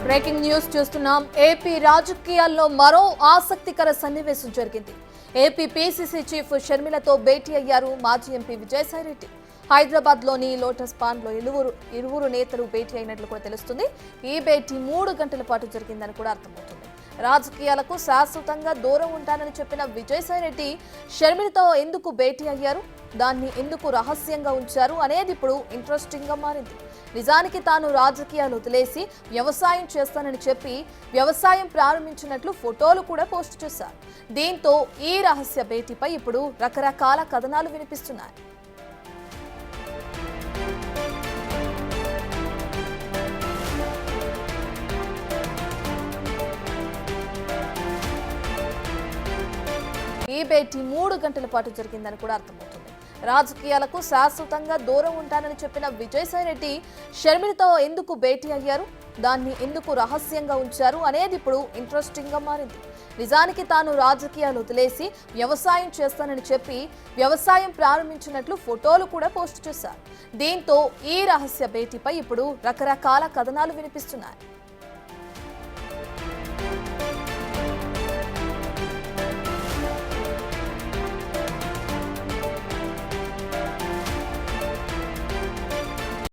Breaking news చూస్తున్నాం. AP రాజకీయాల్లో మరో ఆసక్తికర సన్నివేశం జరిగింది. ఏపీ పీసీసీ చీఫ్ షర్మిలతో భేటీ అయ్యారు మాజీ ఎంపీ విజయసాయిరెడ్డి. హైదరాబాద్ లోని లోటస్ పాండ్ లో ఇరువురు నేతలు భేటీ అయినట్లు కూడా తెలుస్తుంది. ఈ భేటీ 3 గంటల పాటు జరిగిందని కూడా అర్థమవుతుంది. రాజకీయాలకు శాశ్వతంగా దూరం ఉంటానని చెప్పిన విజయసాయిరెడ్డి షర్మిలతో ఎందుకు భేటీ అయ్యారు, దాన్ని ఎందుకు రహస్యంగా ఉంచారు అనేది ఇప్పుడు ఇంట్రెస్టింగ్ గా మారింది. నిజానికి తాను రాజకీయాలు వదిలేసి వ్యవసాయం చేస్తానని చెప్పి వ్యవసాయం ప్రారంభించినట్లు ఫోటోలు కూడా పోస్ట్ చేశారు. దీంతో ఈ రహస్య భేటీపై ఇప్పుడు రకరకాల కథనాలు వినిపిస్తున్నాయి. ఈ భేటీ 3 గంటల పాటు జరిగిందని కూడా అర్థమవుతుంది. రాజకీయాలకు శాశ్వతంగా దూరం ఉంటానని చెప్పిన విజయసాయిరెడ్డి షర్మిలతో ఎందుకు భేటీ అయ్యారు, దాన్ని ఎందుకు రహస్యంగా ఉంచారు అనేది ఇప్పుడు ఇంట్రెస్టింగ్ గా మారింది. నిజానికి తాను రాజకీయాలు వదిలేసి వ్యవసాయం చేస్తానని చెప్పి వ్యవసాయం ప్రారంభించినట్లు ఫోటోలు కూడా పోస్ట్ చేశారు. దీంతో ఈ రహస్య భేటీపై ఇప్పుడు రకరకాల కథనాలు వినిపిస్తున్నాయి.